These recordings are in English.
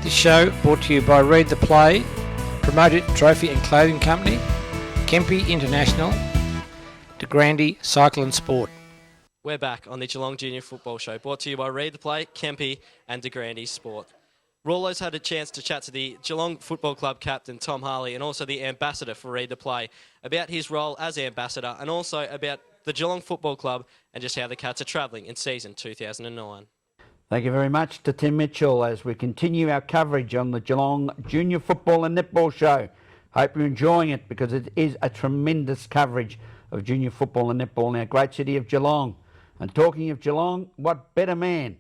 This show brought to you by Read the Play, Promoted Trophy and Clothing Company, Kempe International, De Grande Cycle and Sport. We're back on the Geelong Junior Football Show, brought to you by Read the Play, Kempe and De Grande Sport. Rollo's had a chance to chat to the Geelong Football Club captain, Tom Harley, and also the ambassador for Read the Play, about his role as ambassador and also about the Geelong Football Club and just how the Cats are travelling in season 2009. Thank you very much to Tim Mitchell as we continue our coverage on the Geelong Junior Football and Netball Show. Hope you're enjoying it because it is a tremendous coverage of junior football and netball in our great city of Geelong. And talking of Geelong, what better man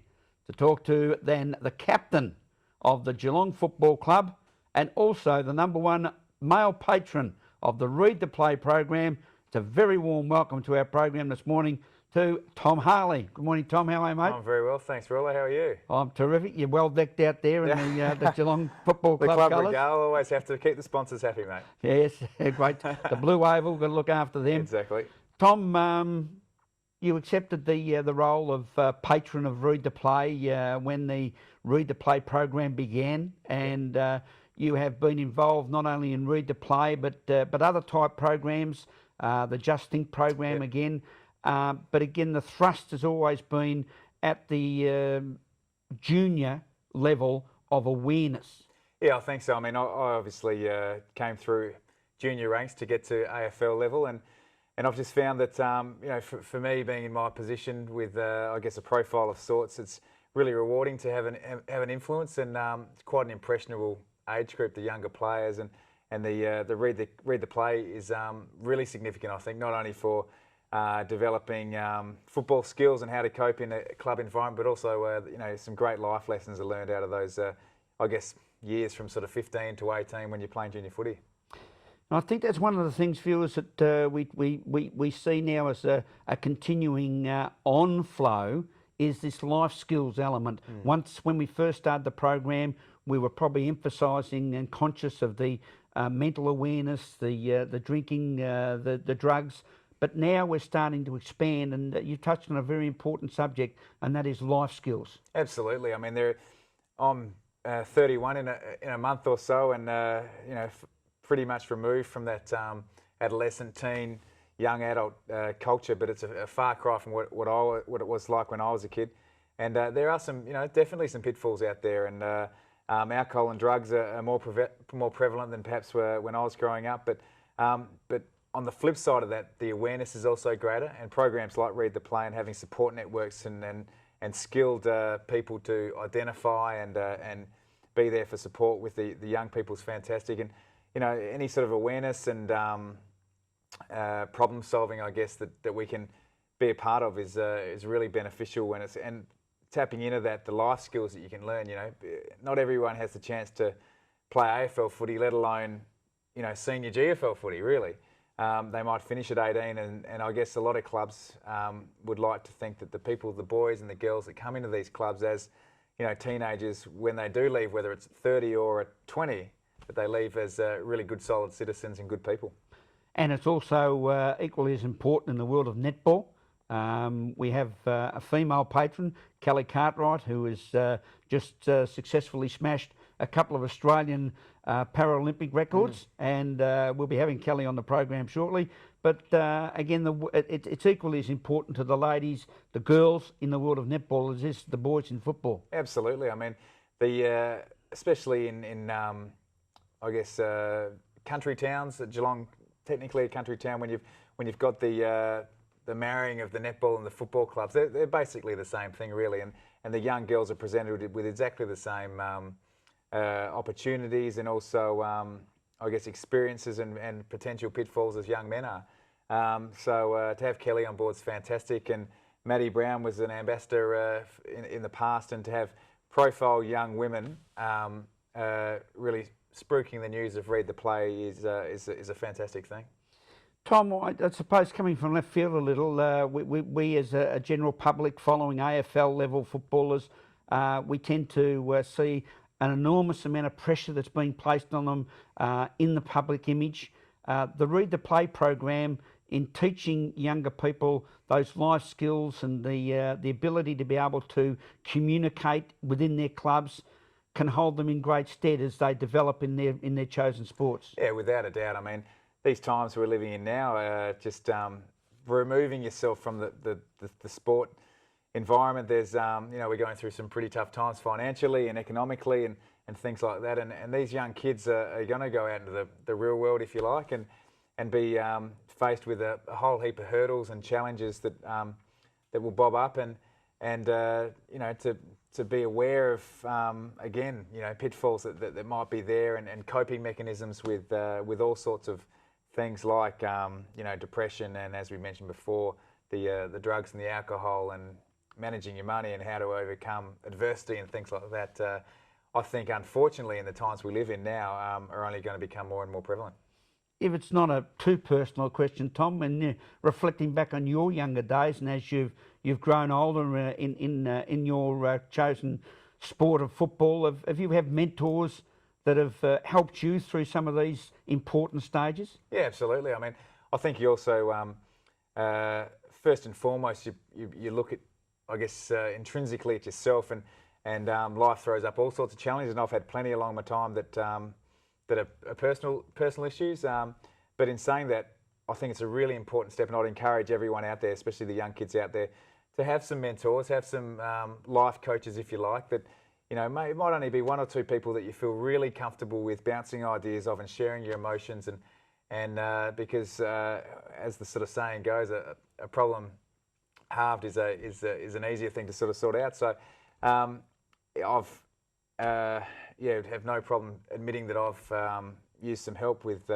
to talk to than the captain of the Geelong Football Club and also the #1 male patron of the Read the Play program. It's a very warm welcome to our program this morning to Tom Harley. Good morning, Tom. How are you, mate? I'm very well, thanks, Rollo. How are you? I'm terrific. You're well decked out there in the Geelong Football Club club colours. regale, always have to keep the sponsors happy, mate. Yes, great. The Blue Oval, got to look after them. Exactly. Tom, you accepted the role of patron of Read the Play when the Read the Play program began, and you have been involved not only in Read the Play but other type programs, the Just Think program again. But again, the thrust has always been at the junior level of awareness. Yeah, I think so. I mean, I obviously came through junior ranks to get to AFL level, and I've just found that for me, being in my position with I guess a profile of sorts, it's really rewarding to have an influence, and it's quite an impressionable age group, the younger players, and the read the play is really significant. I think not only for developing football skills and how to cope in a club environment, but also some great life lessons are learned out of those I guess years from sort of 15 to 18 when you're playing junior footy. I think that's one of the things, viewers, that we see now as a continuing on-flow is this life skills element. Once, when we first started the program, we were probably emphasising and conscious of the mental awareness, the drinking, the drugs, but now we're starting to expand, and you touched on a very important subject, and that is life skills. Absolutely. I mean, I'm 31 in a month or so, and pretty much removed from that adolescent, teen, young adult culture. But it's a far cry from what it was like when I was a kid. And there are some, definitely some pitfalls out there. And alcohol and drugs are more prevalent than perhaps when I was growing up. But on the flip side of that, the awareness is also greater, and programs like Read the Play and having support networks and skilled people to identify and be there for support with the young people is fantastic. And any sort of awareness and problem solving, I guess, that we can be a part of is really beneficial and tapping into that, the life skills that you can learn. Not everyone has the chance to play AFL footy, let alone senior GFL footy, really. They might finish at 18, and I guess a lot of clubs would like to think that the boys and the girls that come into these clubs as teenagers, when they do leave, whether it's 30 or at 20, that they leave as really good, solid citizens and good people. And it's also equally as important in the world of netball. We have a female patron, Kelly Cartwright, who has just successfully smashed a couple of Australian Paralympic records, and we'll be having Kelly on the program shortly. But again, it's equally as important to the ladies, the girls in the world of netball as is the boys in football. Absolutely. I mean, especially in I guess country towns. Geelong, technically a country town. When you've got the marrying of the netball and the football clubs, they're basically the same thing, really. And the young girls are presented with exactly the same opportunities and also, I guess, experiences and potential pitfalls as young men are. So to have Kelly on board is fantastic. And Maddie Brown was an ambassador in the past, and to have profile young women really spruiking the news of Read the Play is a fantastic thing. Tom, I suppose coming from left field a little, we as a general public following AFL level footballers, we tend to see an enormous amount of pressure that's being placed on them in the public image. The Read the Play program, in teaching younger people those life skills and the ability to be able to communicate within their clubs, can hold them in great stead as they develop in their chosen sports. Yeah, without a doubt. I mean, these times we're living in now, just removing yourself from the sport environment. There's, we're going through some pretty tough times financially and economically and things like that. And these young kids are going to go out into the real world, if you like, and be faced with a whole heap of hurdles and challenges that will bob up, and to be aware of again, pitfalls that might be there, and coping mechanisms with all sorts of things like depression, and as we mentioned before, the drugs and the alcohol, and managing your money and how to overcome adversity and things like that. I think, unfortunately, in the times we live in now, are only going to become more and more prevalent. If it's not a too personal question, Tom, and reflecting back on your younger days, and as you've grown older in your chosen sport of football, have you had mentors that have helped you through some of these important stages? Yeah, absolutely. I mean, I think you also, first and foremost, you look at, I guess, intrinsically at yourself, and life throws up all sorts of challenges, and I've had plenty along my time that are personal issues. But in saying that, I think it's a really important step, and I'd encourage everyone out there, especially the young kids out there, to have some mentors, have some life coaches, if you like, that it might only be one or two people that you feel really comfortable with bouncing ideas of and sharing your emotions, and because as the sort of saying goes, a problem halved is an easier thing to sort of sort out. So I've have no problem admitting that I've used some help with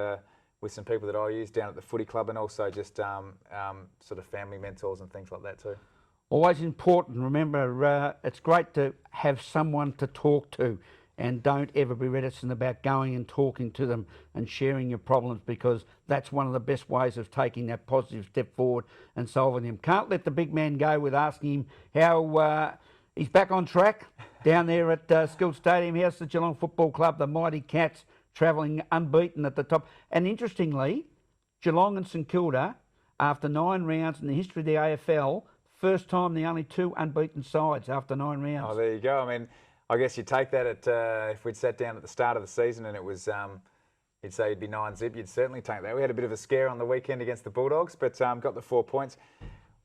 some people that I use down at the footy club, and also just sort of family mentors and things like that too. Always important. Remember, it's great to have someone to talk to, and don't ever be reticent about going and talking to them and sharing your problems, because that's one of the best ways of taking that positive step forward and solving them. Can't let the big man go with asking him how he's back on track down there at Skilled Stadium. How's the Geelong Football Club, the Mighty Cats, travelling unbeaten at the top? And interestingly, Geelong and St Kilda, after 9 rounds in the history of the AFL, first time the only 2 unbeaten sides after 9 rounds. Oh, there you go. I mean, I guess you take that at if we'd sat down at the start of the season and it was, you'd say it'd be 9-zip, you'd certainly take that. We had a bit of a scare on the weekend against the Bulldogs, but got the 4 points.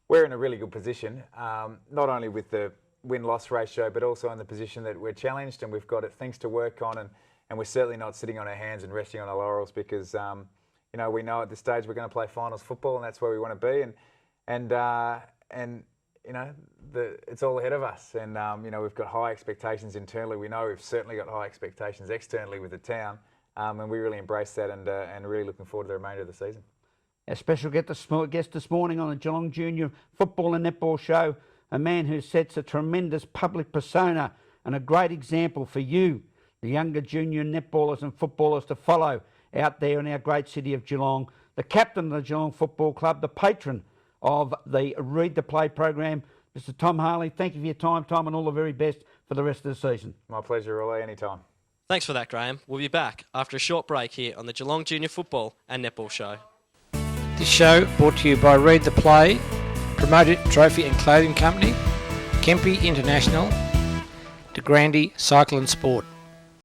We're in a really good position, not only with the win-loss ratio, but also in the position that we're challenged and we've got things to work on, and we're certainly not sitting on our hands and resting on our laurels, because we know at this stage we're going to play finals football, and that's where we want to be, and it's all ahead of us, and we've got high expectations internally. We know we've certainly got high expectations externally with the town, and we really embrace that, and really looking forward to the remainder of the season. Our special guest this morning on the Geelong Junior Football and Netball Show, a man who sets a tremendous public persona and a great example for you, the younger junior netballers and footballers, to follow out there in our great city of Geelong, the captain of the Geelong Football Club, the patron of the Read the Play program, Mr. Tom Harley. Thank you for your time, Tom, and all the very best for the rest of the season. My pleasure, Rolly, anytime. Thanks for that, Graham. We'll be back after a short break here on the Geelong Junior Football and Netball Show. This show brought to you by Read the Play, Promoted Trophy and Clothing Company, Kempe International, De Grande Cycle and Sport.